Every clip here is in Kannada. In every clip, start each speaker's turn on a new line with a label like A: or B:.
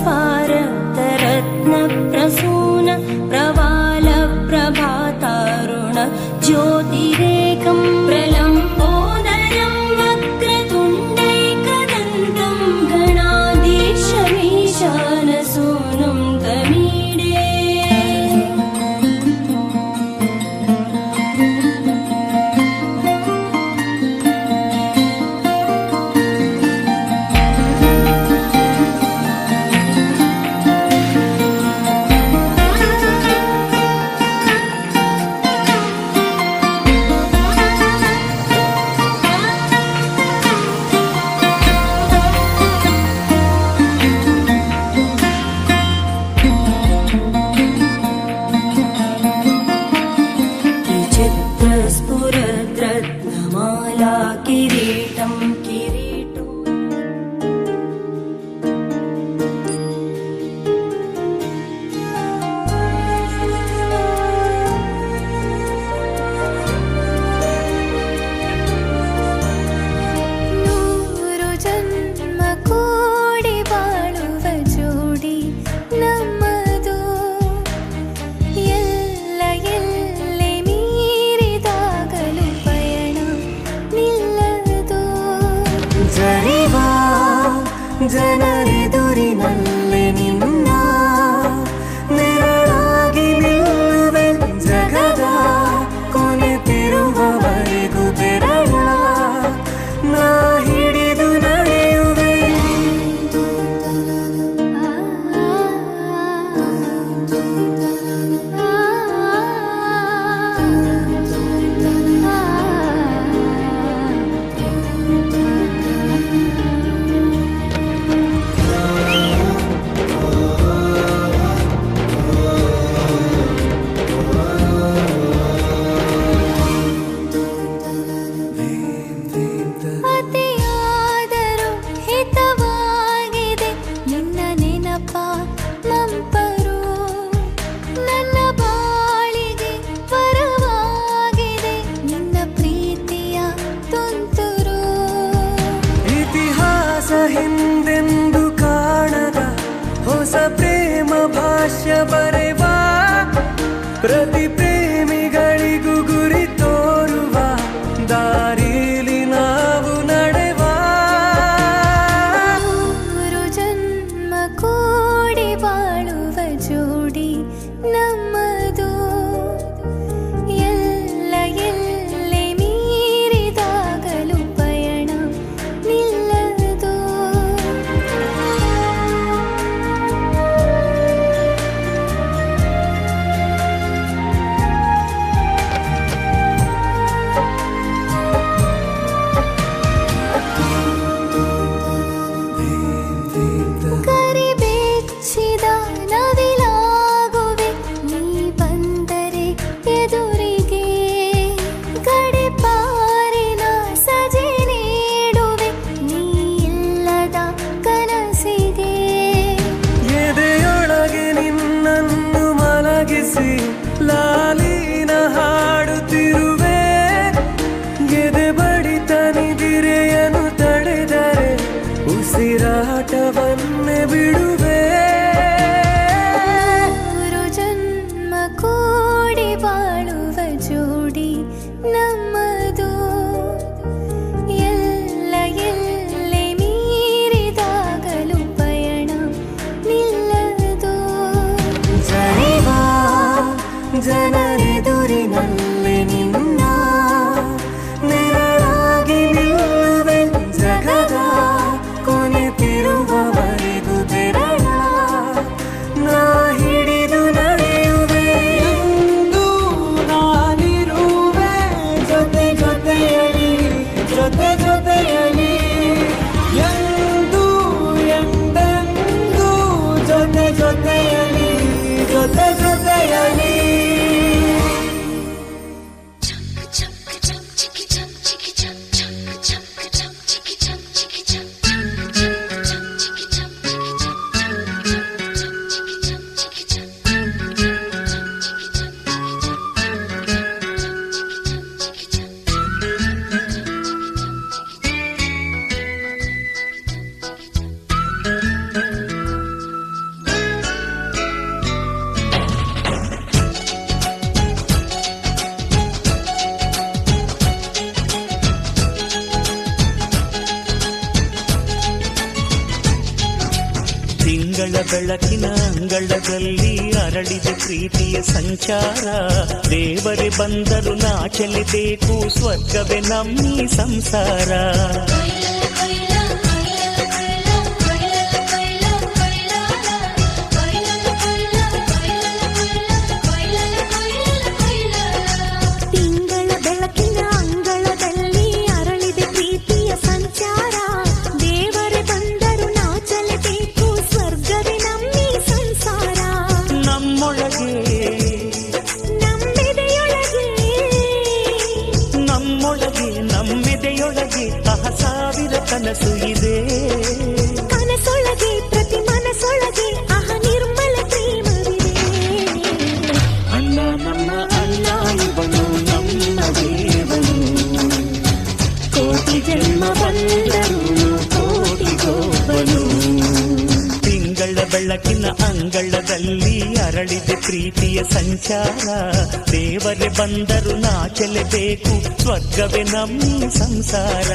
A: पारतरत्नप्रसून प्रवालप्रभातारुण ज्योतिरेकं प्रलम्बोदरं वक्रतुण्डैकदन्तं गणाधीशमीशानसूनुं तमीडे। स्फुरद्रत्नमाला किरीटं ನೂರು ಜನ್ಮ ಕೂಡಿ ಬಾಳುವ ಜೋಡಿ ನಮ್ಮದು. ಎಲ್ಲ ಎಲ್ಲೆ ಮೀರಿದಾಗಲೂ ಪಯಣ ನಿಲ್ಲದು. ಜರಿವಾ ಜನರೆದುರಿನಲ್ಲಿ ನಿನ್ನ ನೆರಳಾಗಿ ನಿಲ್ಲುವೆ. ಜಗದ ಕೊನೆತಿರುವವರೆಗೂ ಬೆರಳ ನಾ ಹಿಡಿದು ನಡೆಯುವೆ. ಅತಿಯಾದರೂ ಹಿತವಾಗಿದೆ ನಿನ್ನ ನೆನಪ ಮಂಪರು. ನನ್ನ ಬಾಳಿಗೆ ವರವಾಗಿದೆ ನಿನ್ನ ಪ್ರೀತಿಯ ತುಂತುರು. ಇತಿಹಾಸ ಹಿಂದೆಂದು ಕಾಣದ ಹೊಸ ಪ್ರೇಮ ಭಾಷ್ಯ ಬರೆವಾ. ಪ್ರತಿ ಪ್ರೇಮಿಗಳಿಗೂ ಗುರಿ ತೋರುವ ದಾರಿಲಿ ನಾವು ನಡೆವಾ. ನೂರು ಜನ್ಮ ಕೂಡಿ ಬಾಳುವ ಜೋಡಿ ನಮ್ಮದು. ಎಲ್ಲ ಎಲ್ಲೆ ಮೀರಿದಾಗಲೂ ಪಯಣ ನಿಲ್ಲದು. ಕರಿಬೆಚ್ಚಿದ ನವಿಲಾಗುವೆ ನೀ ಬಂದರೆ ಎದುರಿಗೆ. ಗಡಿಪಾರಿನ ಸಜೆ ನೀಡುವೆ ನೀ ಇಲ್ಲದ ಕನಸಿಗೆ. ಎದೆಯೊಳಗೆ ನಿನ್ನನ್ನು ಮಲಗಿಸಿ ಲಾಲಿನ ಹಾಡುತ್ತಿರುವೆ. ಎದೆ ಬಡಿತ ನಿದಿರೆಯನ್ನು ತಡೆದರೆ ಉಸಿರಾಟವನ್ನೇ ಬಿಡುವೆ. ನೂರು ಜನ್ಮ ಕೂಡಿ ಬಾಳುವ ಜೋಡಿ ನಮ್ಮದು. ಎಲ್ಲ ಎಲ್ಲೆ ಮೀರಿದಾಗಲೂ ಪಯಣ ನಿಲ್ಲದು. ಜರಿವಾ ಜನರೆದುರಿನಲ್ಲಿ ನಿನ್ನ ನೆರಳಾಗಿ ನಿಲ್ಲುವೆ. ಜಗದ ಕೊನೆತಿರುವವರೆಗೂ ಬೆರಳ ನಾ ಹಿಡಿದು ನಡೆಯುವೆ. ಎಂದು ನಾನಿರುವೆ ಜೊತೆ
B: ತಿಂಗಳ ಬೆಳಕಿನ ಅಂಗಳದಲ್ಲಿ ಅರಳಿದೆ ಪ್ರೀತಿಯ ಸಂಚಾರ. ದೇವರೇ ಬಂದರು ನಾಚಲೇಬೇಕು, ಸ್ವರ್ಗವೇ ನಮ್ಮಿ ಸಂಸಾರ. ನಮ್ಮೆದೆಯೊಳಗೆ ಸಾವಿರ ಕನಸು ಇದೆ.
A: ಕನಸೊಳಗೆ ಪ್ರತಿ ಮನಸೊಳಗೆ ನಿರ್ಮಲ ಪ್ರೇಮವಿದೆ.
B: ಅಣ್ಣ ನಮ್ಮ ಅಣ್ಣ ಇವನು ನಮ್ಮ ದೇವನು, ಕೋಟಿ ಜನ್ಮ ಬಂದರು ಕೋಟಿಗೊಬ್ಬನು. ತಿಂಗಳ ಬೆಳಕಿನ ಅಂಗಳದಲ್ಲಿ ಅರಳಿದೆ ಪ್ರೀತಿಯ ಸಂಚಾರ. ದೇವರೇ ಬಂದರು ನಾಚಲೇಬೇಕು, ಸ್ವರ್ಗವೇ ನಮ್ಮಿ ಸಂಸಾರ.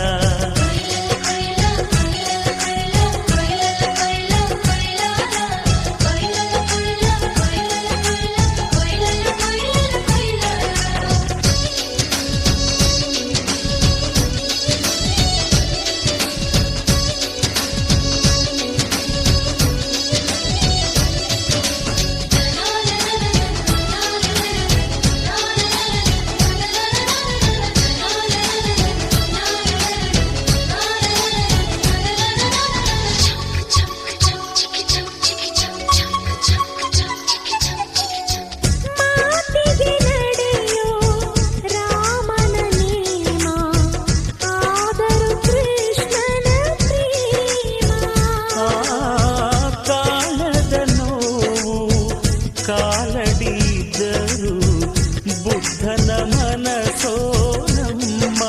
B: ಕಾಲಡಿದ್ದರು ಬುದ್ಧನ ಮನಸೋ ನಮ್ಮ.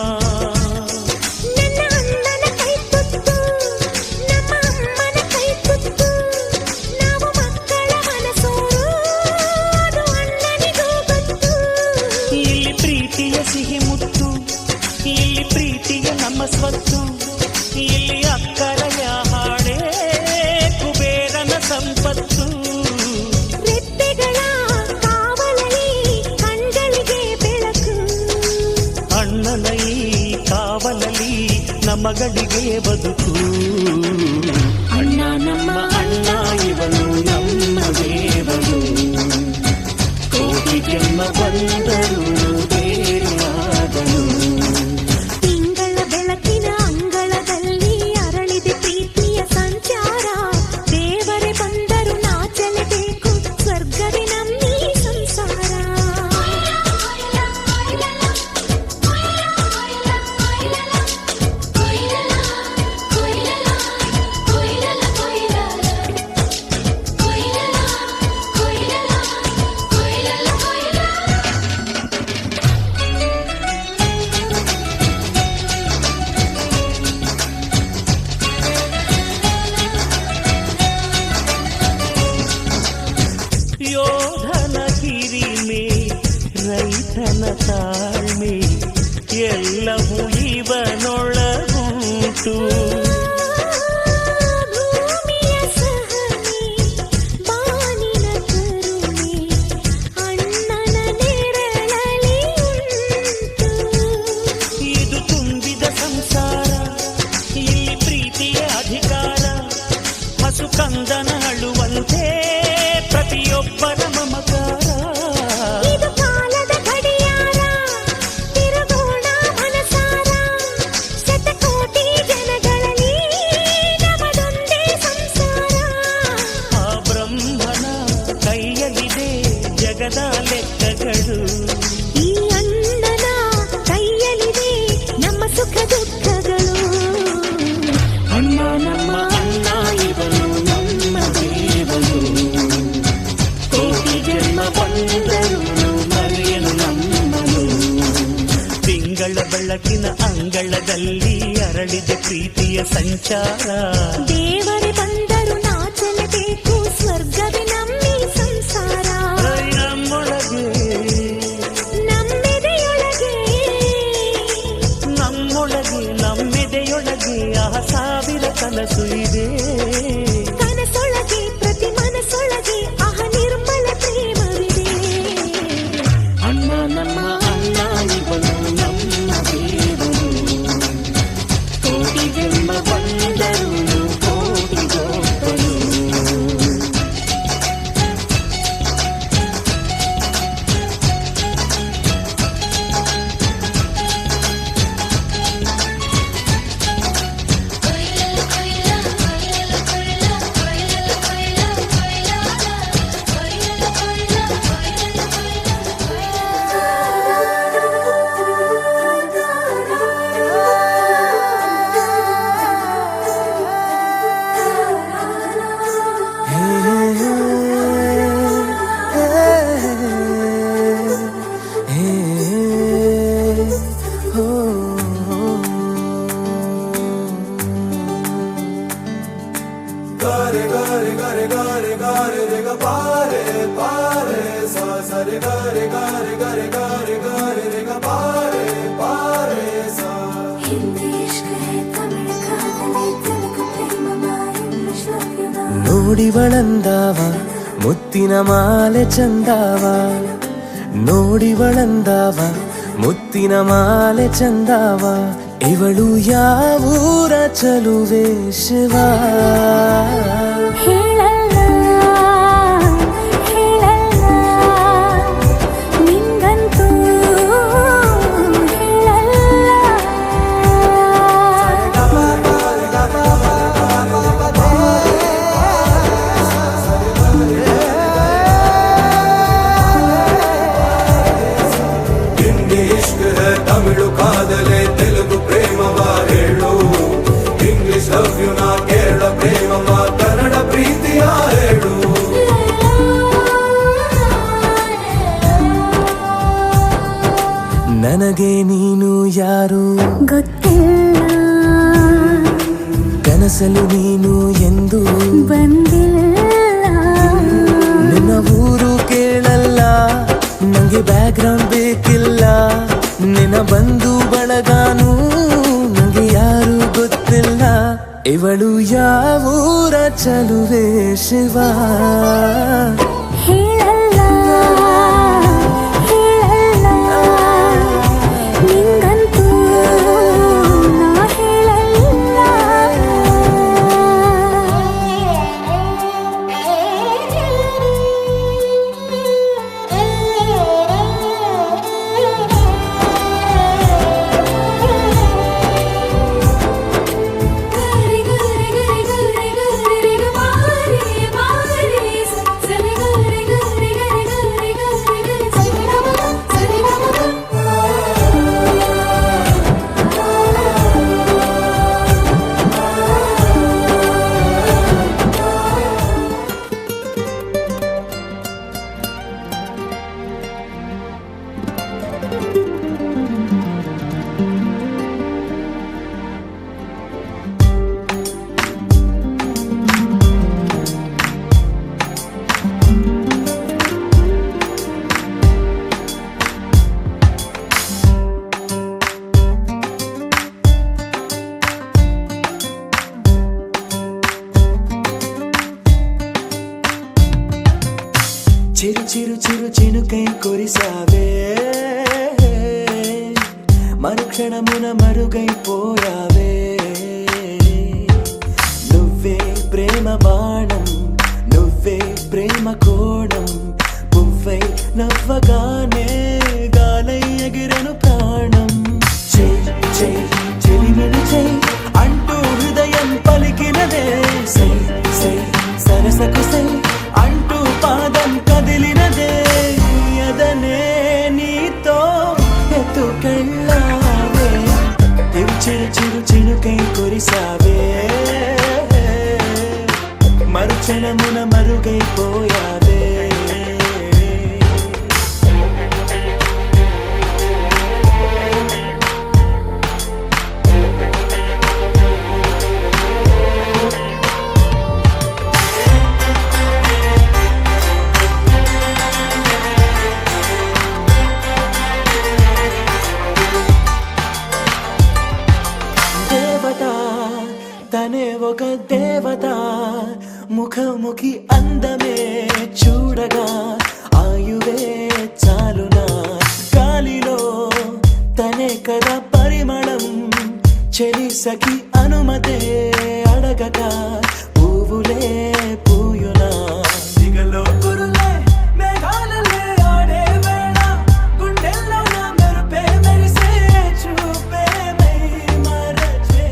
A: ನನ್ನ ಅಣ್ಣನ ಕೈ ತುತ್ತು, ನಮ್ಮ ಅಮ್ಮನ ಕೈ ತುತ್ತು, ನಾವು ಮಕ್ಕಳ ಮನಸೋರು, ಅದು ಅಣ್ಣನಿಗೂ ಗೊತ್ತು.
B: ಇಲ್ಲಿ ಪ್ರೀತಿಯ ಸಿಹಿ ಮುತ್ತು, ಇಲ್ಲಿ ಪ್ರೀತಿಯ ನಮ್ಮ ಸ್ವತ್ತು, ಇಲ್ಲಿ ಅಕ್ಕರೆಯ ಹಾಡೇ ಕುಬೇರನ ಸಂಪತ್ತು. ಅಣ್ಣನ ಈ ಕಾವಲಲ್ಲಿ ನಮಗಳಿಗೆ ಬದುಕು. ಅಣ್ಣ ನಮ್ಮ ಅಣ್ಣ ಇವನು ನಮ್ಮ ದೇವನು, ಕೋಟಿ ಜನ್ಮ ಬಂದರು ಬೇರೆಯಾದನು.
A: ತಿಂಗಳ ಬೆಳಕಿನ ಅಂಗಳದಲ್ಲಿ ಅರಳಿದೆ ಪ್ರೀತಿಯ ಸಂಚಾರ. ದೇವರೇ ಬಂದರು ನಾಚಲೇಬೇಕು, ಸ್ವರ್ಗವೇ ನಮ್ಮಿ ಸಂಸಾರ.
B: ಯೋಧನ ಹಿರಿಮೆ, ರೈತನ ತಾಳ್ಮೆ, ಎಲ್ಲವೂ ಇವನೊಳಗುಂಟು.
A: ಭೂಮಿಯ ಸಹನೆ, ಬಾನಿನ ಕರುಣೆ, ಅಣ್ಣನ ನೆರಳಲ್ಲಿ ಉಂಟು.
B: ಇದು ತುಂಬಿದ ಸಂಸಾರ, ಇಲ್ಲಿ ಪ್ರೀತಿಯ ಅಧಿಕಾರ. ಹಸು ಕಂದನ ಅಳುವಂತೆ ಪ್ರತಿಯೊಬ್ಬರ ಮಮಕಾರ.
A: ಇದು ಕಾಲದ ಗಡಿಯಾರ, ತಿರುಗೋಣ ಮನಸಾರ. ಶತಕೋಟಿ ಜನಗಳಲ್ಲಿ ನಮದೊಂದೇ ಸಂಸಾರ.
B: ಆ ಬ್ರಹ್ಮನ ಕೈಯಲ್ಲಿದೆ ಜಗದ ಲೆಕ್ಕಗಳು.
A: ಈ ಅಣ್ಣನ ಕೈಯಲ್ಲಿದೆ ನಮ್ಮ ಸುಖ ದುಃಖಗಳು.
B: ಅಣ್ಣ ನಮ್ಮ ಅಣ್ಣ ಇವನು ನಮ್ಮ ದೇವನು, ಕೋಟಿ ಜನ್ಮ ಬಂದರು ಮರೆಯನು ನಮ್ಮನು. ತಿಂಗಳ ಬೆಳಕಿನ ಅಂಗಳದಲ್ಲಿ ಅರಳಿದೆ ಪ್ರೀತಿಯ ಸಂಚಾರ.
A: ದೇವರೇ ಬಂದರು ನಾಚಲೇಬೇಕು, ಸ್ವರ್ಗವೇ ನಮ್ಮಿ ಸಂಸಾರ.
B: ನಮ್ಮೊಳಗೆ
A: ನಮ್ಮೆದೆಯೊಳಗೆ
B: ನಮ್ಮೊಳಗೆ ನಮ್ಮೆದೆಯೊಳಗೆ ಸಾವಿರ ಕನಸು ಇದೆ.
A: ಕನಸೊಳಗೆ ಪ್ರತಿ
C: ನೋಡಿವಳಂದಾವ ಮುತ್ತಿನ ಮಾಲೆ ಚಂದಾವ, ನೋಡಿವಳಂದಾವ ಮುತ್ತಿನ ಮಾಲೆ ಚಂದಾವ, ಇವಳು ಯಾವೂರ ಚಲುವೆ ಶಿವ.
A: ಹೇಳಲ್ಲ ಹೇಳಲ್ಲ ನಿಂಗಂತೂ
D: ತಮಿಳು ಕಾದಲೆ ತೆಲುಗು ಪ್ರೇಮವ ಹೇಳು, ಇಂಗ್ಲಿಷ್ ಲವ್ ಯು ನಾ ಕೇರಳ ಪ್ರೇಮವ ಕನ್ನಡ ಪ್ರೀತಿಯ ಹೇಳು.
C: ನನಗೆ ನೀನು ಯಾರು
A: ಗೊತ್ತಿಲ್ಲ,
C: ಕನಸಲು ನೀನು ಎಂದು
A: ಬಂದಿಲ್ಲ.
C: ನಿನ್ನ ಊರು ಕೇಳಲ್ಲ, ನಂಗೆ ಬ್ಯಾಕ್ಗ್ರೌಂಡ್ ಬೇಕಿಲ್ಲ, ನಿನ್ನ ಬಂಧು ಬಳಗಾನು ನಂಗೆ ಯಾರು ಗೊತ್ತಿಲ್ಲ, ಇವಳು ಯಾವೂರ ಚಲುವೆ ಶಿವ.
A: ಹೇಳಲ್ಲ ಹೇಳಲ್ಲ ನಿಂಗಂತೂ ನಾ
C: చిరు చిరు చిరు చినుకై కురిసావే, మరుక్షణమున మరుగైపోయావే, నువ్వే ప్రేమ బాణం, నువ్వే ప్రేమ కోణం, పువ్వై నవ్వగానే గాలై ఎగిరెను ప్రాణం. చెయ్ చెయ్ చెలిమిని చెయ్ అంటూ హృదయం పలికినదే, సై సై సరసకు సై అంటూ పాదం కదిలినదే, అదనే నీతో ఎత్తుకెళ్ళావే, చిరు చిరు చినుకై కురిసావే, మరుక్షణమున మరుగైపోయావే. తనే ఒక దేవత, ముఖముఖి అందమే చూడగా ఆయువే చాలునా, గాలిలో తనే కదా పరిమళం, చెలి సఖి అనుమతే అడగగా పువ్వులే పూయునా. దిగలో కురులే మేఘాలలే ఆడే వేళ, గుండెల్లో నా మెరుపే మెరిసే చూపే మై మరచే.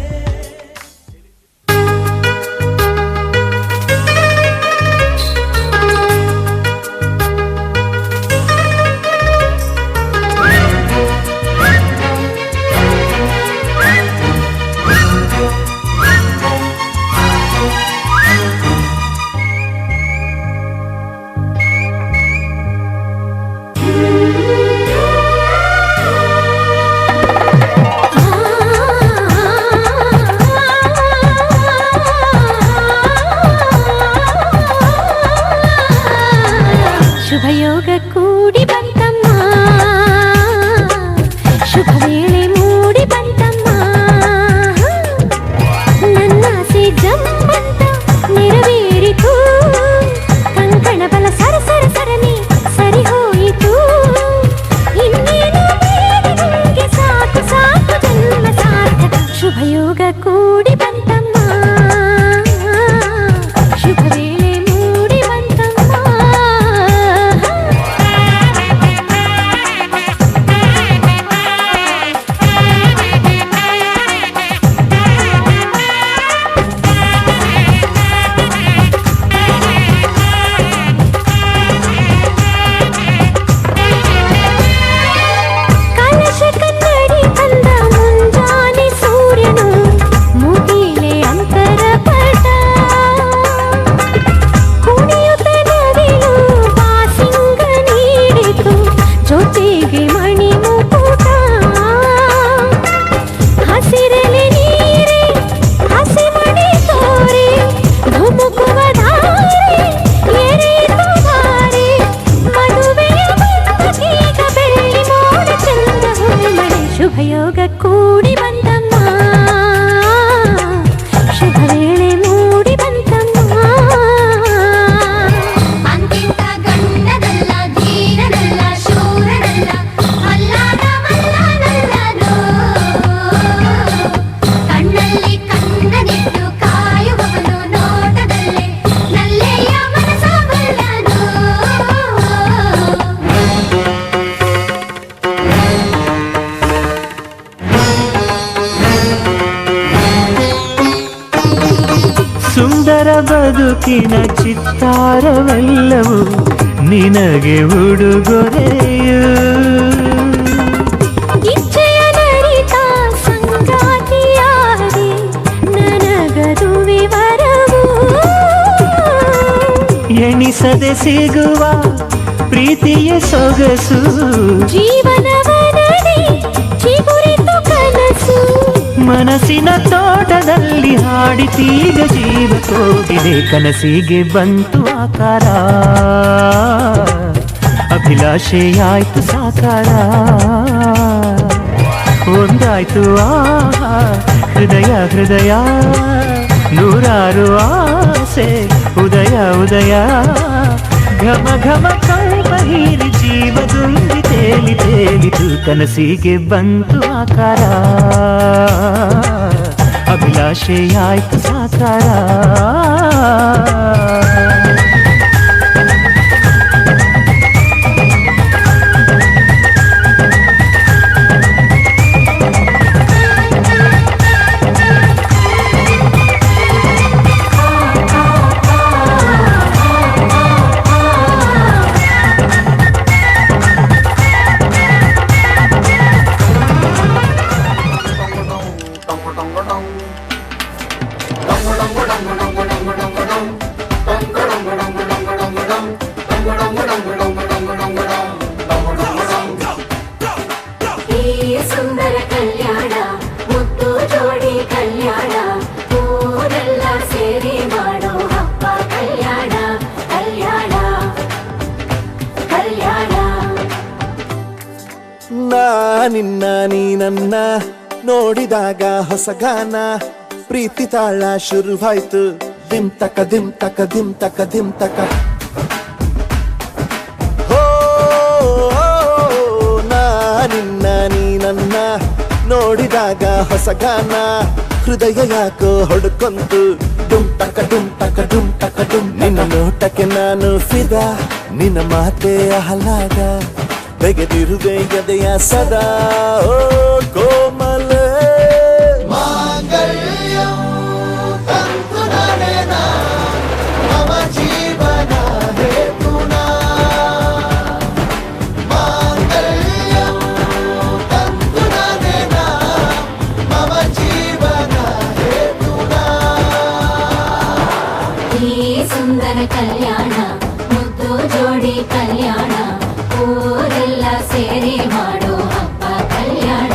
A: ಕೂಡಿ ಬಂತಮ್ಮ ಶುಭ ವೇಳೆ ಮೂಡಿ ಬಂತಮ್ಮ ಅಂತಿಂತ ಗಂಡನಲ್ಲ ಧೀರನಲ್ಲ ಶೂರನಲ್ಲ ಮಲ್ಲಾದ ಮಲ್ಲನಲ್ಲನೋ ಕಣ್ಣಲ್ಲಿ ಕಣ್ಣನಿಟ್ಟು ಕಾಯುವವನು ನೋಟದಲ್ಲೇ ನಲ್ಲೆಯ ಮನಸ ಬಲ್ಲನೋ
C: ಸುಂದರ ಬದುಕಿನ ಚಿತ್ತಾರವೆಲ್ಲವೂ ನಿನಗೆ ಉಡುಗೊರೆಯು
A: ಇಚ್ಛೆಯ ನರಿತ ಸಂಗಾತಿಯಾದೆ ನನಗದು ವಿವರವು
C: ಎಣಿಸದೆ ಸಿಗುವ ಪ್ರೀತಿಯ ಸೊಗಸು
A: ಜೀವನವನದಿ ಚಿಗುರಿತು ಕನಸು
C: ಮನಸ್ಸಿನ ತೋಟದಲ್ಲಿ ಹಾಡಿತೀಗ ಜೀವ ಹೋಗಿದೆ ಕನಸಿಗೆ ಬಂತು ಆಕಾರ ಅಭಿಲಾಷೆಯಾಯ್ತು ಸಾಕಾರ ಒಂದಾಯ್ತು ಆಹಾ ಹೃದಯ ಹೃದಯ ನೂರಾರು ಆಸೆ ಉದಯ ಉದಯ ಘಮ ಘಮ ಕಲ್ಪ ಹೀರಿ ಜೀವದುಂಬಿ ತೇಲಿ ತೇಲಿತು ಕನಸಿಗೆ ಬಂತು ಆಕಾರ ಅಭಿಲಾಷೆಯಾಯ್ತು ಸಾಕಾರ
A: ಸುಂದರ ಕಲ್ಯಾಣ ಮುದ್ದು ಜೋಡಿ ಕಲ್ಯಾಣ ಊರೆಲ್ಲ ಸೇರಿ ಮಾಡೋ ಹಬ್ಬ ಕಲ್ಯಾಣ ಕಲ್ಯಾಣ ಕಲ್ಯಾಣ
E: ನಿನ್ನ ನೀ ನನ್ನ ನೋಡಿದಾಗ ಹೊಸಗಾನ ಪ್ರೀತಿ ತಾಳ ಶುರುವಾಯ್ತು ದಿಮ್ ತಕ ದಿಮ್ ತಕ ದಿಮ್ ತಕ ದಿಮ್ ತಕ ಹೋ ನಿನ್ನ ನೀ ನನ್ನ ನೋಡಿದಾಗ ಹೊಸಗಾನ ಹೃದಯ ಯಾಕೋ ಹೊಡ್ಕೊಂತು ಡುಮ್ ತಕ ಡುಮ್ ತಕ ಡುಮ್ ತಕ ಡುಮ್ ನಿನ್ನ ನೋಟಕ್ಕೆ ನಾನು ಫಿದಾ ನಿನ್ನ ಮಾತೆ ಆಹ್ಲಾದ ತೆಗೆದಿರುವೆ ಎದೆಯ ಸದಾ ಓ ಕೋಮಲ ಮಾಂಗಲ್ಯಂ ತಂತು ನರೇನ ಮಮ ಜೀವನ ಹೇತುನಾ ಮಾಂಗಲ್ಯಂ ತಂತು ನರೇನ ಮಮ ಜೀವನ ಹೇತುನಾ
A: ಈ ಸುಂದರ ಕಲ್ಯಾಣ ಮುದ್ದು ಜೋಡಿ ಕಲ್ಯಾಣ ಊರೆಲ್ಲ ಸೇರಿ ಮಾಡೋ ಹಬ್ಬ ಕಲ್ಯಾಣ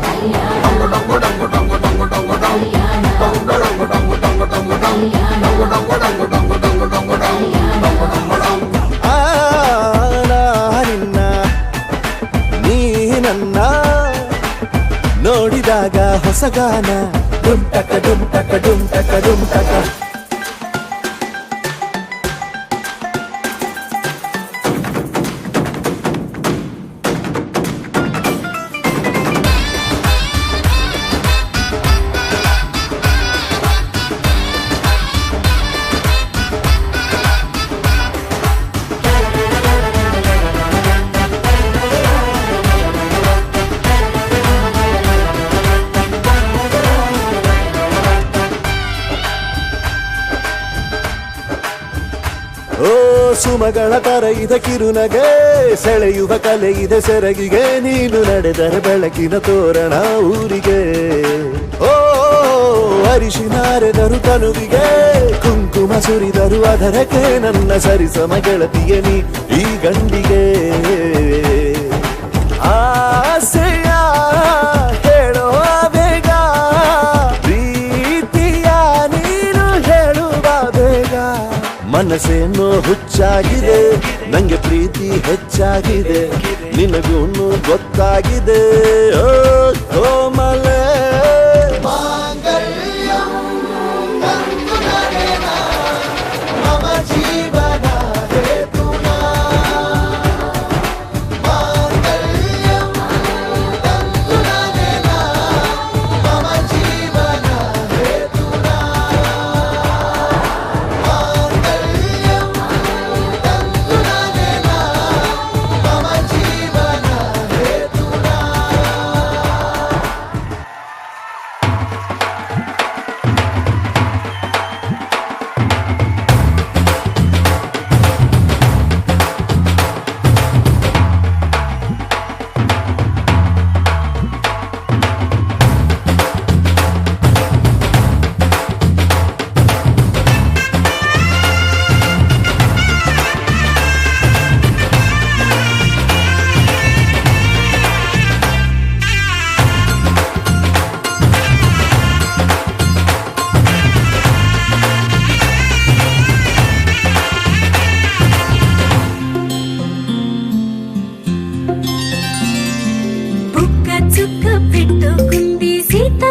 A: ಕಲ್ಯಾಣ
E: ನಿನ್ನ ನೀ ನನ್ನ ನೋಡಿದಾಗ ಹೊಸಗಾನ ಡುಮ್ ಟಕ ಡುಮ್ ಟಕ ಡುಮ್ ಟಕ ಡುಮ್ ಟಕ ಓ ಸುಮಗಳ ತರ ಇದ ಕಿರುನಗೆ ಸೆಳೆಯುವ ಕಲೆ ಇದೆ ಸೆರಗಿಗೆ ನೀನು ನಡೆದರೆ ಬೆಳಕಿನ ತೋರಣ ಊರಿಗೆ ಓ ಅರಿಶಿನಾರೆದರು ತನುವಿಗೆ ಕುಂಕುಮ ಸುರಿದರು ಅದರಕ್ಕೆ ನನ್ನ ಸರಿಸಮ ಗೆಳತಿಯ ನೀ ಈ ಗಂಡಿಗೆ ಆಸೆಯ ಹೇಳೋ ಬೇಗ ಪ್ರೀತಿಯ ನೀನು ಹೇಳುವ ಬೇಗ ಮನಸ್ಸೇನೋ ಹುಚ್ಚಾಗಿದೆ ನಂಗೆ ಪ್ರೀತಿ ಹೆಚ್ಚಾಗಿದೆ ನಿನಗೂನು ಗೊತ್ತಾಗಿದೆ ಓ ಕೋಮಲ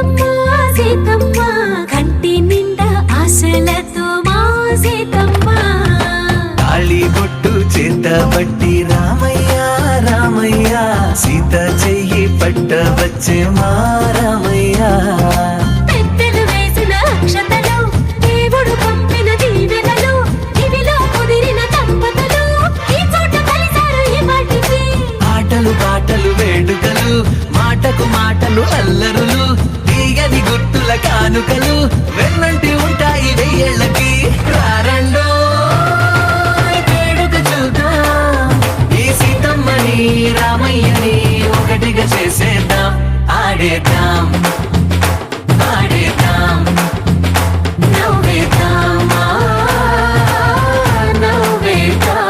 A: సీతమ్మ సీతమ్మ కంటి నిండా ఆశలతో మా సీతమ్మ
C: తాళిబొట్టు చేతబట్టి రామయ్య రామయ్య సీత చెయ్యి పట్ట వచ్చే మా రామయ్య
A: పెద్దలు వేసిన అక్షతలు దేవుడు పంపిన దీవెనలు ఇవిలో కుదిరిన దంపతులు ఈ చోట కలిసారు ఈ పాటికి
C: ఆటలు పాటలు వేడుకలు మాటకు మాటలు అల్లరులు తీయని గుర్తుల కానుకలు వెన్నంటి ఉంటాయి వెయ్యేళ్ళకి రారండో వేడుక చూద్దాం ఈ సీతమ్మని రామయ్యని ఒకటిగా చేసేద్దాం ఆడేద్దాం ఆడేద్దాం
A: నవ్వేద్దాం నవ్వేద్దాం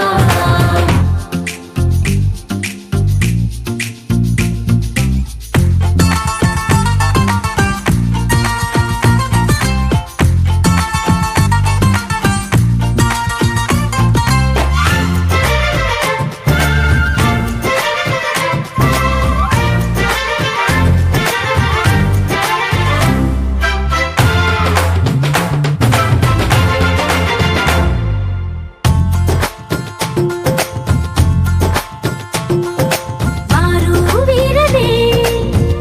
A: వారు వీరలే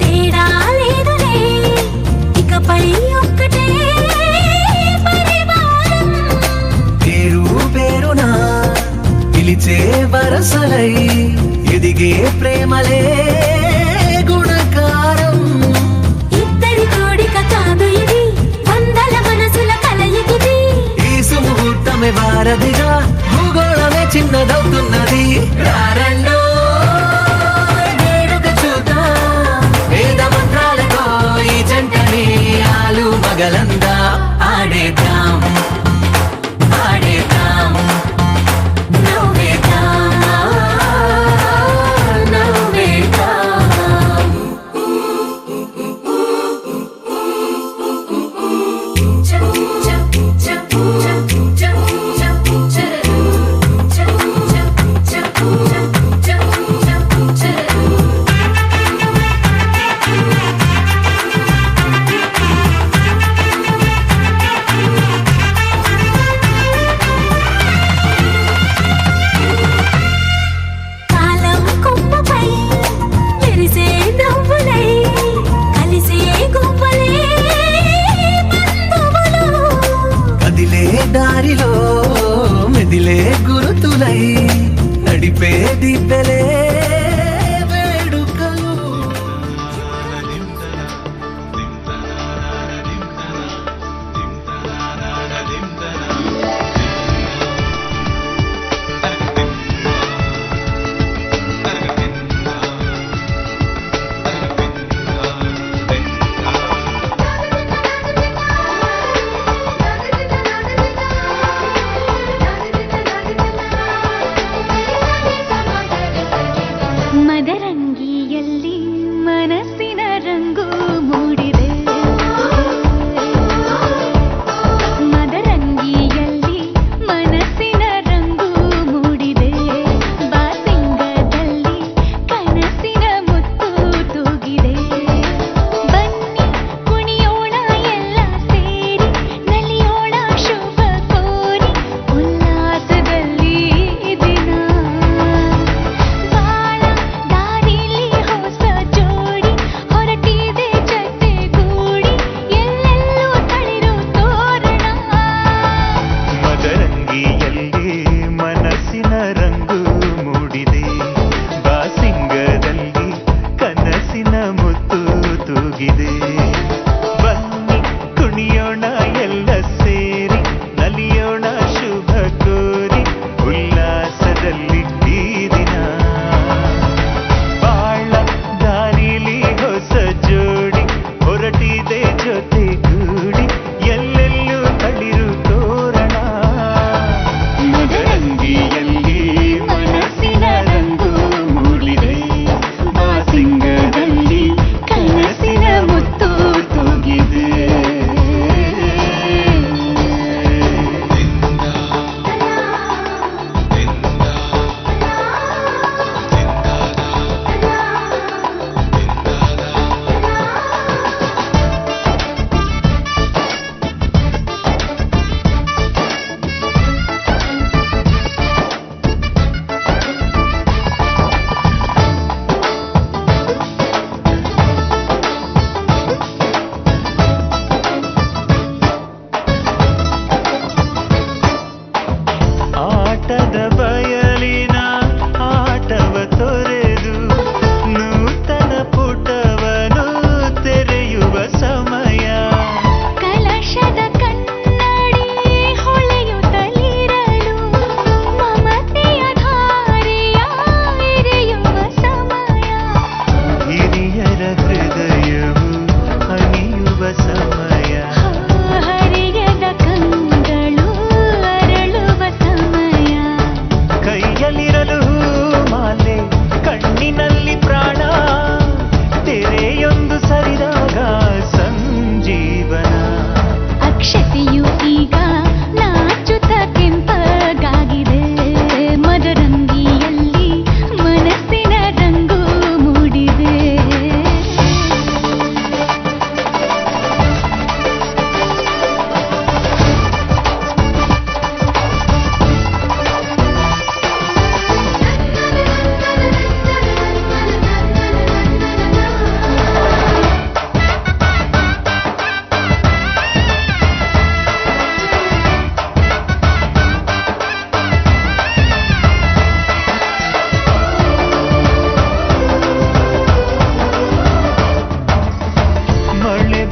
A: తేడా లేదులే ఇకపై ఒక్కటే పరివారం
C: పేరు పేరునా పిలిచే వరసలై ఎదిగే ప్రేమలే గుణకారం
A: ఇద్దరి కోడిక కాదు ఇది వందల మనసుల కలయికిది
C: ఈ సుముహూర్తమే వారధిగా భూగోళమే చిన్నదవుతున్నది రారండో వేడుక చూద్దాం వేద మంత్రాలతో ఈ జంటని ఆలు మగలందా ఆడేద్దాం ఆడేద్దాం
A: నవ్వేద్దాం నవ్వేద్దాం కాలం కొమ్మపై మెరిసే నవ్వులై కలిసే గువ్వలే బంధువులు
C: కదిలే దారిలో మెదిలే గురుతులై నడిపే దిబ్బెలే వేడుకలు
A: ಮದರಂಗಿಯಲ್ಲಿ ಮನಸ್ಸಿನ ರಂಗು ಮೂಡಿದೆ ಮದರಂಗಿಯಲ್ಲಿ ಮನಸ್ಸಿನ ರಂಗು ಮೂಡಿದೆ ಬಾಸಿಂಗದಲ್ಲಿ ಕನಸಿನ ಮುತ್ತು ತೂಗಿದೆ ಬನ್ನಿ ಕುಣಿಯೋಣ ಎಲ್ಲ ಸೇರಿ ನಲಿಯೋಣ ಶುಭ ಕೋರಿ ಉಲ್ಲಾಸದಲ್ಲಿ ದಿನ ಬಾಳ ದಾರಿಲಿ ಹೊಸ ಜೋಡಿ ಹೊರಟಿದೆ ಜೊತೆಗೂಡಿ ಎಲ್ಲೆಲ್ಲೂ ತಳಿರು ತೋರಣ
C: ಮದರಂಗಿಯಲ್ಲಿ ಮನಸ್ಸಿನ ರಂಗು ಮೂಡಿದೆ ಬಾಸಿಂಗದಲ್ಲಿ ಕನಸಿನ ಮುತ್ತು ತೂಗಿದೆ ಬನ್ನಿ ಕುಣಿಯೋಣ ಎಲ್ಲ ಸೇರಿ ನಲಿಯೋಣ ಶುಭ ಕೋರಿ ಉಲ್ಲಾಸದಲ್ಲಿ ಈ ದಿನ ಬಾಳ ದಾರಿಲಿ ಹೊಸ ಜೋಡಿ ಹೊರಟಿದೆ ಜೊತೆಗೂಡಿ ಎಲ್ಲೆಲ್ಲೂ ತಳಿರು ತೋರಣ ಮದರಂಗಿಯಲ್ಲಿ ಮನಸ್ಸಿನ ರಂಗು ಮೂಡಿದೆ ಬಾಸಿಂಗದಲ್ಲಿ ಕನಸಿನ ಮುತ್ತು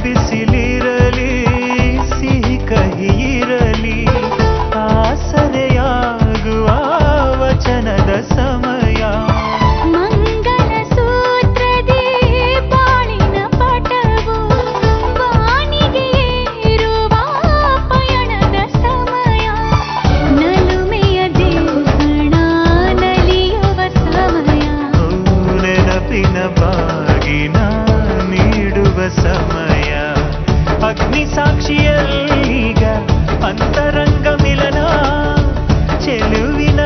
C: ಬಿಸಿಲಿರಲಿ ಸಿಹಿ ಕಹಿ ಇರಲಿ ಆಸರೆಯಾಗುವ ವಚನದ ಸಮಯ
A: ಮಂಗಲ ಸೂತ್ರದಿ ಬಾಳಿನ ಪಟವು ವಾಣಿಗೆ ಏರುವ ಪಯಣದ ಸಮಯ ನಲುಮೆಯ ದೇವಣ ನಲಿಯುವ ಸಮಯ
C: ನೆನಪಿನ ಬಾಗಿನ ನೀಡುವ ಸಮಯ ಅಗ್ನಿ ಸಾಕ್ಷಿಯಲ್ಲೀಗ ಅಂತರಂಗ ಮಿಲನ ಚೆಲುವಿನ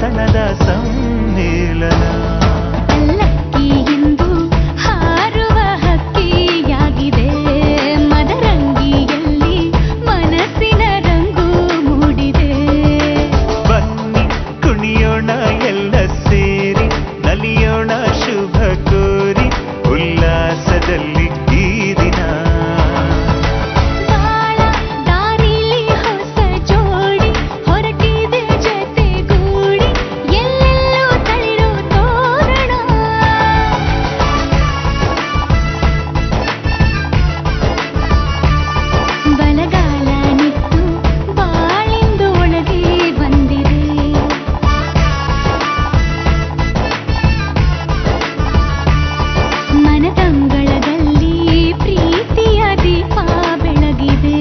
C: ತನದ ಸಮ್ಮೇಳನ
A: ಲಕ್ಕಿ ಎಂದು ಹಾರುವ ಹಕ್ಕಿಯಾಗಿದೆ ಮದರಂಗಿಯಲ್ಲಿ ಮನಸ್ಸಿನ ರಂಗು ಮೂಡಿದೆ
C: ಬನ್ನಿ ಕುಣಿಯೋಣ ಎಲ್ಲ ಸೇರಿ ನಲಿಯೋಣ ಶುಭ ಕೋರಿ ಉಲ್ಲಾಸದಲ್ಲಿ ಈ ದಿನ
A: ಬಾಳ ದಾರಿಲಿ ಹೊಸ ಜೋಡಿ ಹೊರಟಿದೆ ಜೊತೆಗೂಡಿ ಎಲ್ಲೆಲ್ಲೂ ತಳಿರು ತೋರಣ ಬಲಗಾಲ ನಿಟ್ಟು ಬಾಳಿಂದು ಒಳಗೆ ಬಂದಿದೆ ಮನದಂಗಳದಲ್ಲಿ ಪ್ರೀತಿಯ ದೀಪ ಬೆಳಗಿದೆ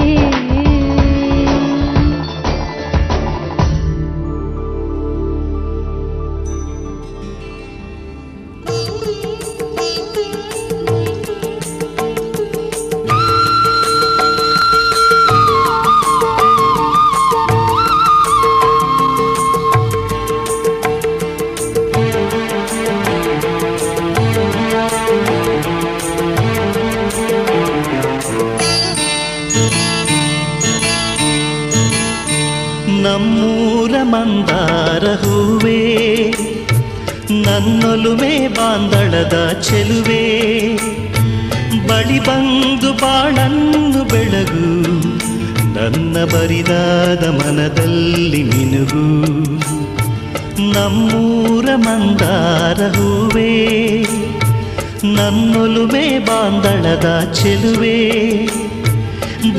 B: ನಮ್ಮೂರ ಮಂದಾರ ಹೂವೇ ನನ್ನೊಲುಮೆ ಬಾಂದಳದ ಚೆಲುವೆ ಬಳಿ ಬಂದು ಬಾಳನ್ನು ಬೆಳಗು ನನ್ನ ಬರಿದಾದ ಮನದಲ್ಲಿ ಮಿನುಗು ನಮ್ಮೂರ ಮಂದಾರ ಹೂವೇ ನನ್ನೊಲುಮೆ ಬಾಂದಳದ ಚೆಲುವೆ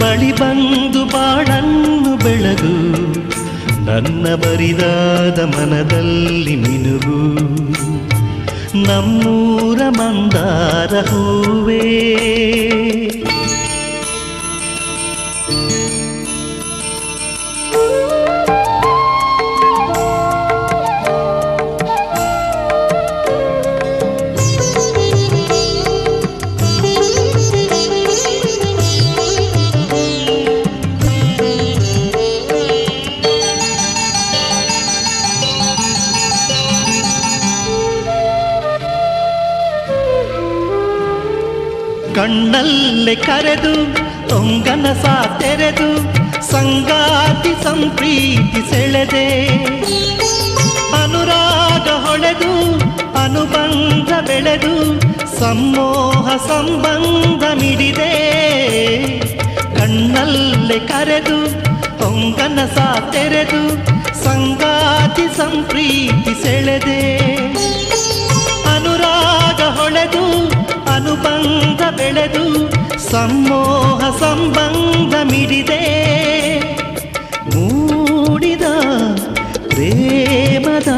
B: ಬಳಿ ಬಂದು ಬಾಳನ್ನು ಬೆಳಗು ನನ್ನ ಬರಿದಾದ ಮನದಲ್ಲಿ ಮಿನುಗು ನಮ್ಮೂರ ಮಂದಾರ ಹೂವೇ ಕಣ್ಣಲ್ಲೇ ಕರೆದು ತೊಂಗನಸ ತೆರೆದು ಸಂಗಾತಿ ಸಂಪ್ರೀತಿ ಸೆಳೆದೆ ಅನುರಾಗ ಹೊಳೆದು ಅನುಬಂಧ ಬೆಳೆದು ಸಮ್ಮೋಹ ಸಂಬಂಧ ಮಿಡಿದೆ ಕಣ್ಣಲ್ಲೇ ಕರೆದು ತೊಂಗನಸ ತೆರೆದು ಸಂಗಾತಿ ಸಂಪ್ರೀತಿ ಸೆಳೆದೆ ಅನುರಾಗ ಹೊಳೆದು ಅನುಬಂಧ ಬೆಳೆದು ಸಮ್ಮೋಹ ಸಂಬಂಧ ಮಿಡಿದೆ ಮೂಡಿದ ಪ್ರೇಮದ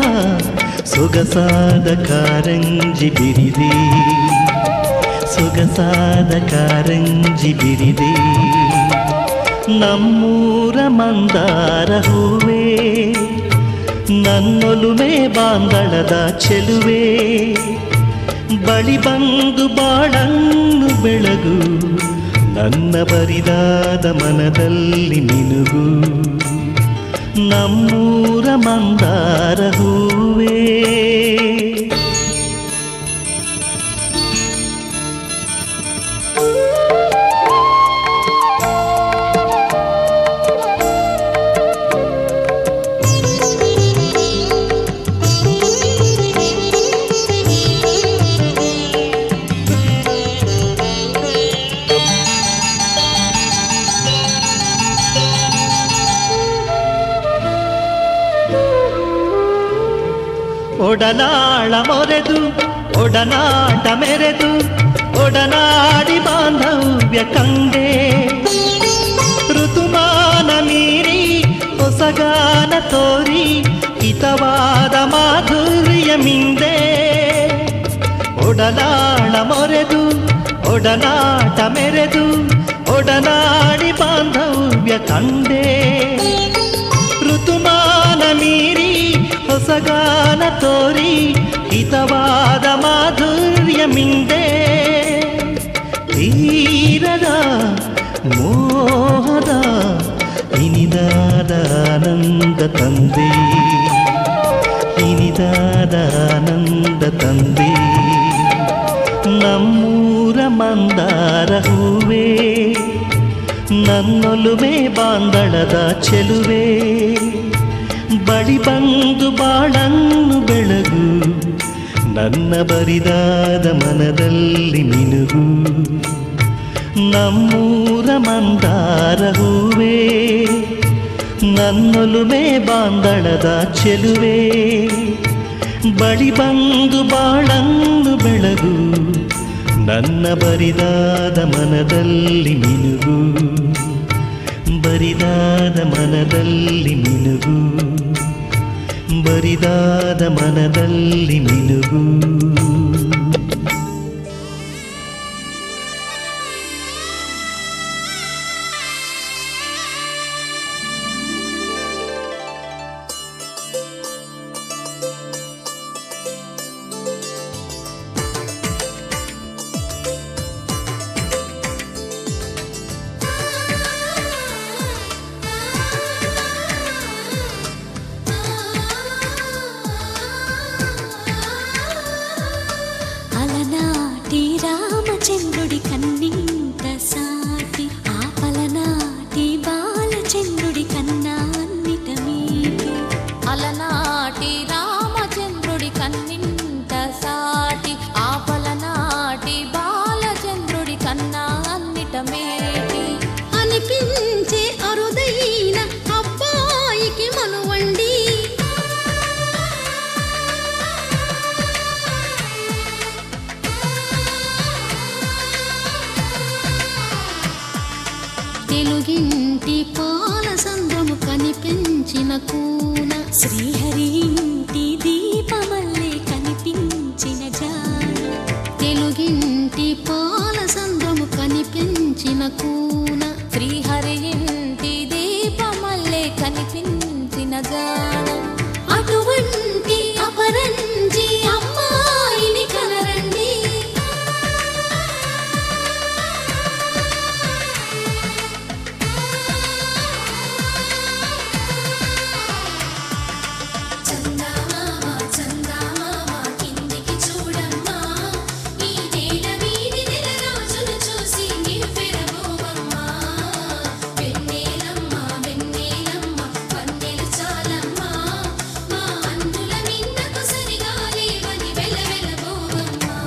B: ಸೊಗಸಾದ ಕಾರಂಜಿ ಬಿರಿದೆ ಸೊಗಸಾದ ಕಾರಂಜಿ ಬಿರಿದೆ ನಮ್ಮೂರ ಮಂದಾರ ಹೂವೇ ನನ್ನೊಲುಮೆ ಬಾಂದಳದ ಚೆಲುವೆ ಬಳಿ ಬಂದು ಬಾಳನ್ನು ಬೆಳಗು ನನ್ನ ಬರಿದಾದ ಮನದಲ್ಲಿ ಮಿನುಗು ನಮ್ಮೂರ ಮಂದಾರ ಹೂವೇ ಒಡನಾಳ ಮೊರೆದು ಒಡನಾಟ ಮೆರೆದು ಒಡನಾಡಿ ಬಾಂಧವು ಬಾಂಧವ್ಯ ಕಂಡೆ ಋತುಮಾನ ಮೀರಿ ಹೊಸಗಾನ ತೋರಿ ಹಿತವಾದ ಮಾಧುರ್ಯ ಮಿಂದೆ ಒಡನಾಳ ಮೊರೆದು ಒಡನಾಟ ಮೆರೆದು ಒಡನಾಡಿ ಬಾಂಧವ್ಯ ಕಂಡೆ ಋತುಮಾನ ಮೀರಿ ಹೊಸಗಾನ ತೋರಿ ಹಿತವಾದ ಮಾಧುರ್ಯ ಮಿಂದೆ ತೀರದ ಮೋಹದ ಇನಿದಾದ ಆನಂದ ತಂದೆ ಇನಿದಾದ ಆನಂದ ತಂದೆ ನಮ್ಮೂರ ಮಂದಾರ ಹೂವೇ ನನ್ನೊಲುಮೆ ಬಾಂದಳದ ಚೆಲುವೆ ಬಳಿ ಬಂದು ಬಾಳನ್ನು ಬೆಳಗು ನನ್ನ ಬರಿದಾದ ಮನದಲ್ಲಿ ಮಿನುಗು ನಮ್ಮೂರ ಮಂದಾರ ಹೂವೇ ನನ್ನೊಲುಮೆ ಬಾಂದಳದ ಚೆಲುವೆ ಬಳಿ ಬಂದು ಬಾಳನ್ನು ಬೆಳಗು ನನ್ನ ಬರಿದಾದ ಮನದಲ್ಲಿ ಮಿನುಗು ಬರಿದಾದ ಮನದಲ್ಲಿ ಮಿನುಗು ಬರಿದಾದ ಮನದಲ್ಲಿ ಮಿನುಗು
A: అలనాటి రామచంద్రుడి కన్నింత సాటి ఆపలనాటి బాలచంద్రుడి కన్నా అన్నిట మీటి
F: అలనాటి రామచంద్రుడి కన్నింత సాటి ఆపలనాటి బాలచంద్రుడి కన్నా అన్నిట మేటి
A: అనిపించే అరుదైన అబ్బాయికి మనువండి తెలుగింటి పాల సంద్రము కనిపించిన కూన శ్రీహరి ఇంటి దీపమల్లే కనిపించిన జాన తెలుగింటి పాల సంద్రము కనిపించిన కూన
F: శ్రీహరి ఇంటి దీపమల్లే కనిపించిన గానం
A: అటువంటి అపరంజి అమ్మాయిని కనరండి చందమామ చందమామ కిందికి చూడమ్మా ఈ నేల వీధి నెల రోజులు చూసి నివ్వెరబోవమ్మా వెన్నెలమ్మ వెన్నెలమ్మ వన్నెలు చాలమ్మా మా అందుల మిన్నకు సరిగా లేవని వెలవెలబోవమ్మా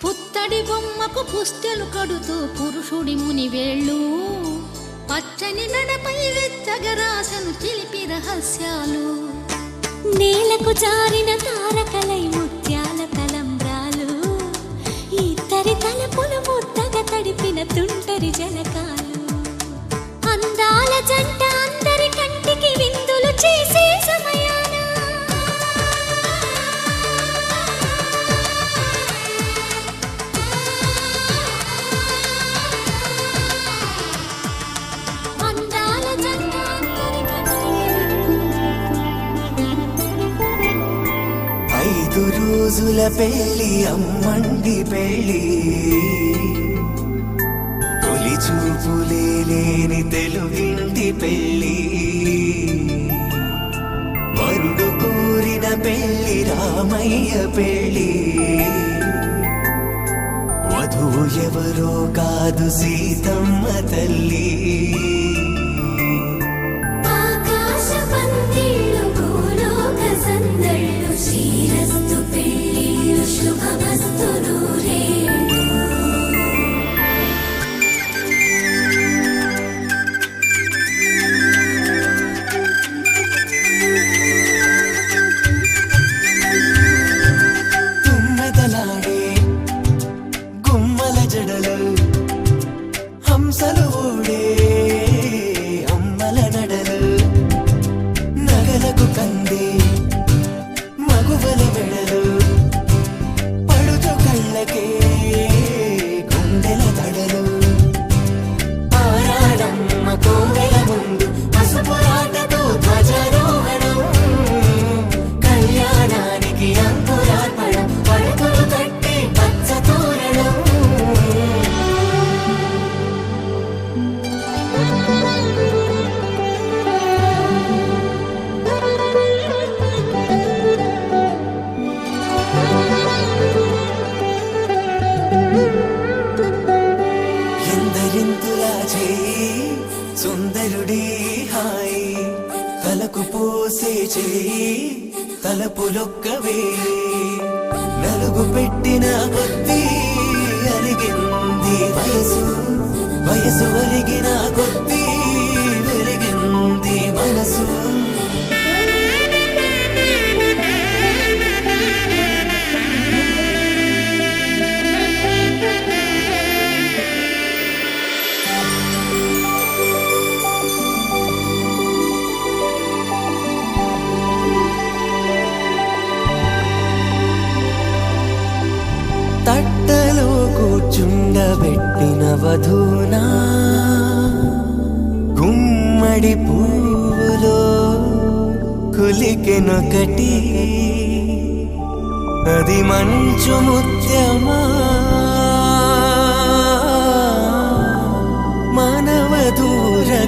A: పుత్తడి బొమ్మకు పుస్తెలు కడుతూ పురుషుడి ముని వేళ్ళు పచ్చని నడపై వెచ్చగరాసను చిలిపి రహస్యాలు నేలకు జారిన తారకలై ముత్యాల తలంబ్రాలు ఇద్దరి తలపులు ముద్దగా తడిపిన తుంటరి జలకాలు అందాల జంట అందరి కంటికి విందులు చేసే సమయాన అందాల జంట అందరి
C: ఐదు రోజుల పెళ్లి అమ్మండి పెళ్లి తొలి చూపులే లేని తెలుగింటి పెళ్లి వరుడు కోరిన పెళ్లి రామయ్య పెళ్లి వధువు వధువు ఎవరో కాదు సీతమ్మ తల్లి.
A: ఆకాశ పందిళ్ళు భూలోక సందళ్ళు శ్రీరస్తు పెళ్ళిళ్ళు శుభమస్తు నూరేళ్ళు.
C: తుమ్మెదలాడే గుమ్మల జడలు హంసలు ఊడే అమ్మల నడలు నగలకు కంది మగువల వెడలు పడుచు కళ్ళకే గుండెల తడలు ఆరాడమ్మ కోవెల ముందు పసుపు రాటతో ధ్వజారోహణం కళ్యాణానికి అంకురార్పణం పడకలు కట్టి పచ్చ తోరణం. ఎందరింతులా చేయి సుందరుడి హాయి తలకు పోసే చేయి తలపులొక్కవే నలుగు పెట్టిన కొద్దీ అరిగింది వయసు వయసు ఒరిగిన కొద్దీ వెలిగింది మనసు. తట్టలో కూర్చుండబెట్టిన వధూనా గుమ్మడి పువ్వులో కులికెనొకటి అది మంచు ముత్యమా మానవధూరత్నమా.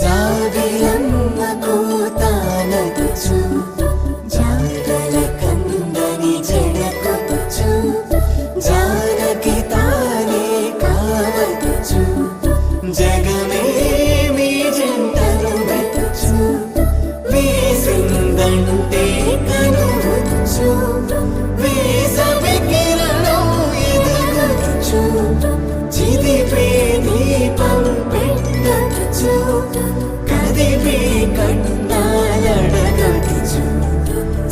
A: జాబిలమ్మ కోతానదుచు జాగల కందని జడకొచ్చు జానకి తానే కావదుచు
C: జగమే మీ జంటను వెతుచు వేసిందంటే
A: కనువచ్చు
C: వేసవి కిరణం ఎదుగుచు
A: చిదిపే దీపం పెట్టచ్చు
C: కదిపే
A: కన్నాలడగచ్చు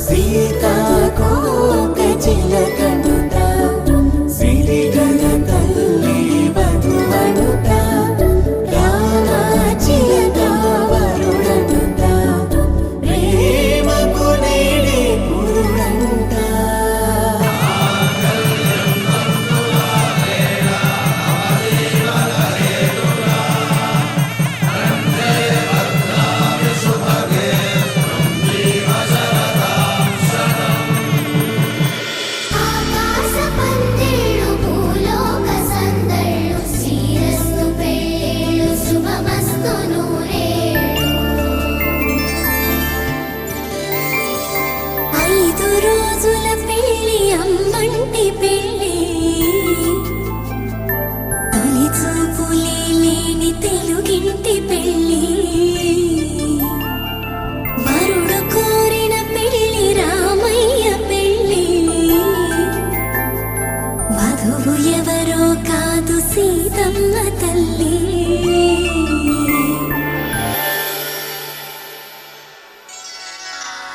A: సీతాకోక చిలకనుట సిరిగల తల్లి వధువనుట రామ చిలక వరుడనుట ప్రేమకు నేడే పురుడంట. ఆకాశ పందిళ్ళు భూలోక సందళ్ళు శ్రీరస్తు పెళ్ళిళ్ళు శుభమస్తు నూరేళ్ళు. 5 రోజుల పెళ్ళి అమ్మంటి పెళ్ళి తొలి చూపులే లేని తెలుగింటి పెళ్ళి వరుడు కోరిన పెళ్ళి రామయ్య పెళ్ళి వధువు ఎవరో కాదు సీతమ్మ తల్లి.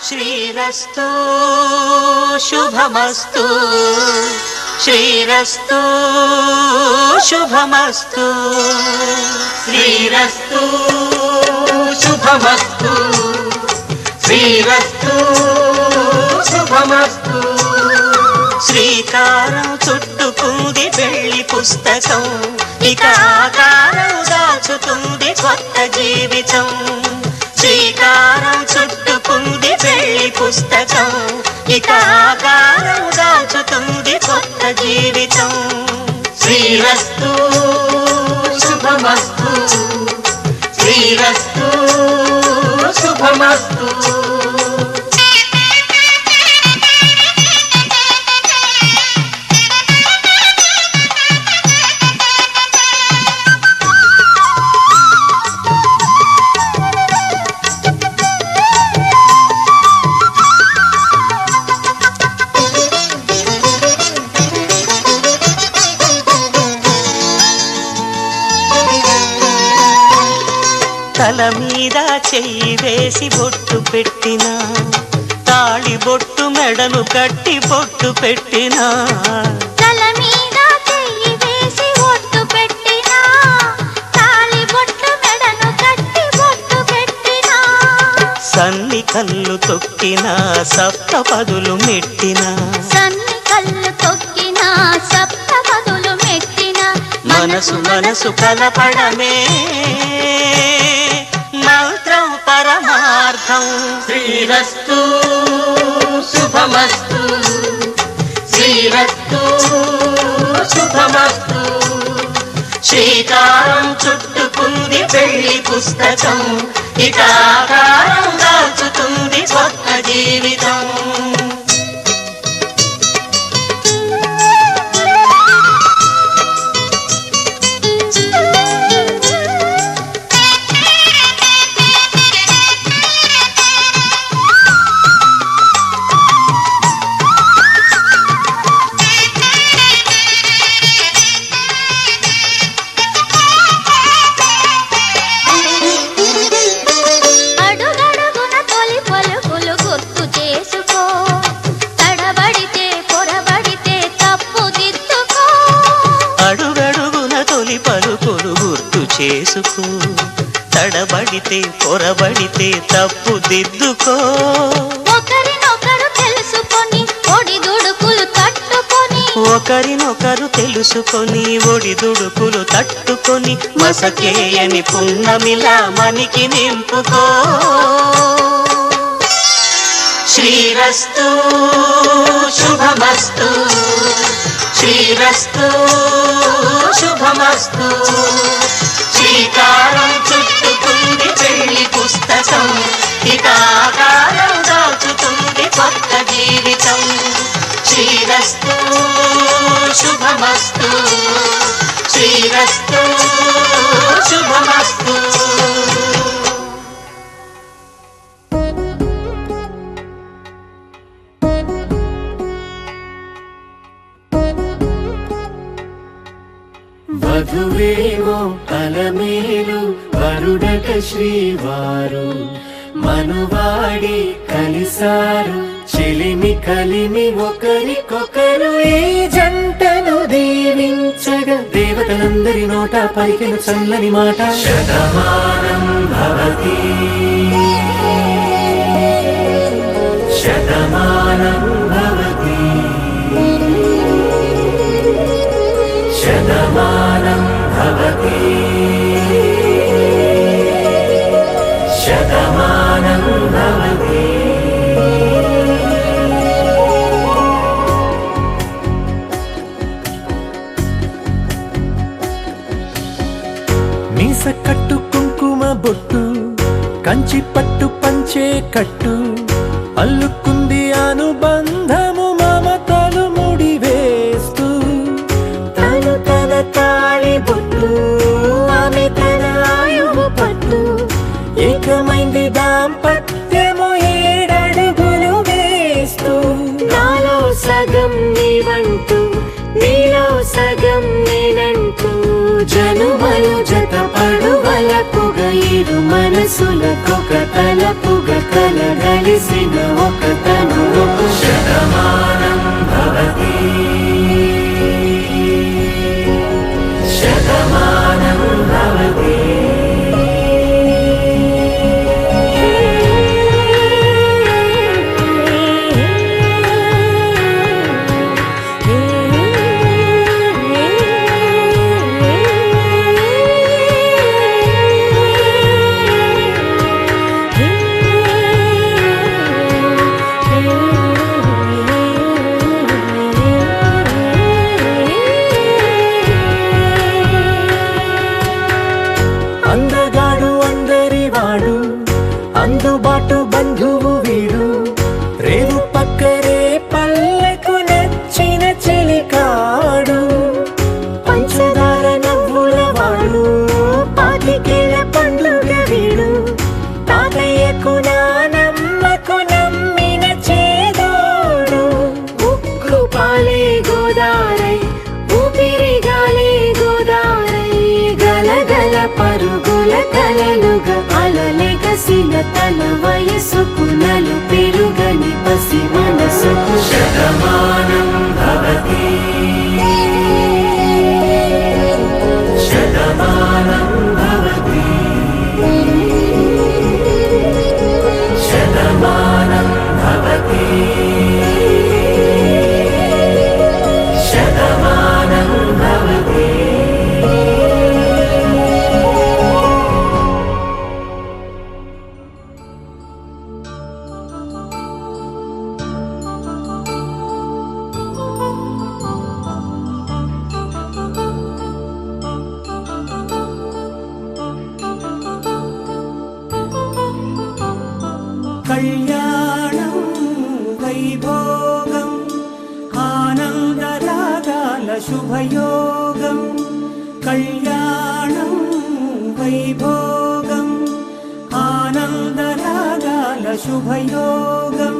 B: శ్రీరస్తు శుభమస్తు శ్రీరస్తు శుభమస్తు శ్రీరస్తు శుభమస్తు శ్రీరస్తు శుభమస్తు. శ్రీకారం చుట్టుకుంది పెళ్లి పుస్తకం ఇక ఆకారం దాచుతుంది కొత్త జీవితం. శ్రీకారం చుట్టుకుంది పెళ్లి పుస్తకం ఇక ఆకారం దాచుతుంది కొత్త జీవితం. శ్రీరస్తు శుభమస్తు శుభమస్తు. తల మీద చెయ్యి వేసి బొట్టు పెట్టినా, తాళి బొట్టు మెడను కట్టి బొట్టు పెట్టినా,
F: తల మీద చెయ్యి వేసి బొట్టు పెట్టినా, తాళి బొట్టు మెడను కట్టి బొట్టు పెట్టినా,
B: సన్ని కళ్ళు తొక్కినా సప్త పదులు మెట్టినా,
F: సన్ని కళ్ళు తొక్కినా సప్త పదులు మెట్టినా,
B: మనసు మనసు కలపడమే మంత్రం పరమార్థం. శ్రీరస్తు శుభమస్తు, శ్రీరస్తు శుభమస్తు. శ్రీకారం చుట్టుకుంది పెళ్లి పుస్తకం, ఇక ఆకారం దాచుతుంది కొత్త జీవితం.
F: అడుగడుగున తొలి పలుకులు గుర్తు చేసుకో, తడబడితే పొరబడితే తప్పు దిద్దుకో.
B: అడుగడుగున తొలి పలుకులు గుర్తు చేసుకో, తడబడితే పొరబడితే తప్పు దిద్దుకో.
F: ఒకరినొకరు తెలుసుకొని ఒడిదుడుకులు తట్టుకొని,
B: ఒకరినొకరు తెలుసుకొని ఒడిదుడుకులు తట్టుకొని, మసకేయని పున్నమిలా మనికి నింపుకో. శ్రీరస్తు శుభమస్తు, శ్రీరస్తు శుభమస్తు. శ్రీకారం చుట్టుకుంది పెళ్లి పుస్తకం, ఇక ఆకారం దాచుతుంది కొత్త జీవితం. శ్రీరస్తు శుభమస్తు, శ్రీరస్తు శుభమస్తు.
C: వధువేమో అలమేలు వరుడట శ్రీవారు, మనువాడి కలిసారు చెలిమి కలిమి ఒకరికొకరు. ఈ జంటను దీవించగా దేవతలందరి నోట పలికిన చల్లని మాట, శతమానం భవతి శతమానం భవతి శతమానం భవతి శతమానం భవతి. మీస కట్టు కుంకుమ బొట్టు, కంచి పట్టు పంచే కట్టు, అల్లుకుంది అనుబంధము మమతలు ముడివేస్తూ. తను తన తాళి బొట్టు, ఆమె తన ఆయువు పట్టు, ఏకమైంది దాంపత్యము 7 అడుగులు వేస్తూ. నాలో సగం నీవంటూ, నీలో సగం నేనంటూ, జనుమలు జత పడువలపుగ ఇరు మనసులకొక తలపుగ కలగలిసిన ఒక తను. శతమానం భవతి శతమానం భవతి.
G: కలలుగా అలలెగసిన తన వయసుకు నలు పెరుగని పసి మనసుకు
C: శతమానం భవతి శతమానం భవతి శతమానం భవతి శతమానం భవతి.
H: కళ్యాణం వైభోగం ఆనందరాగాల శుభయోగం కళ్యాణం వైభోగం ఆనందరాగాల శుభయోగం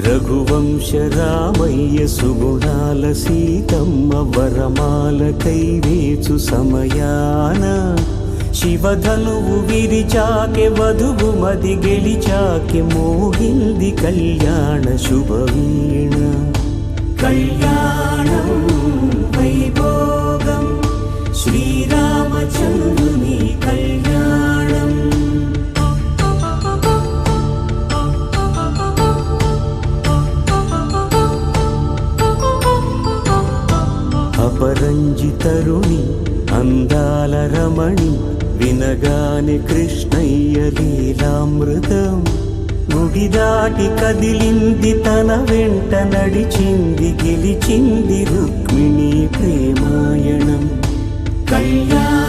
C: రఘువంశ రామయ్య సుగుణాల సీతమ్మ వరమాల కైవేచు సమయాన శివధనువు విరిచాకె వధువు మది గెలిచాకె మోగింది కళ్యాణ శుభవీణ
H: కళ్యాణం వైభోగం శ్రీరామచంద్రుని కళ్యాణం
C: అపరంజి తరుణి అందాల రమణి వినగానే కృష్ణయ్య లీలామృతం గుడి దాటి కదిలింది తన వెంట నడిచింది గెలిచింది రుక్మిణి ప్రేమాయణం
H: కళ్యాణం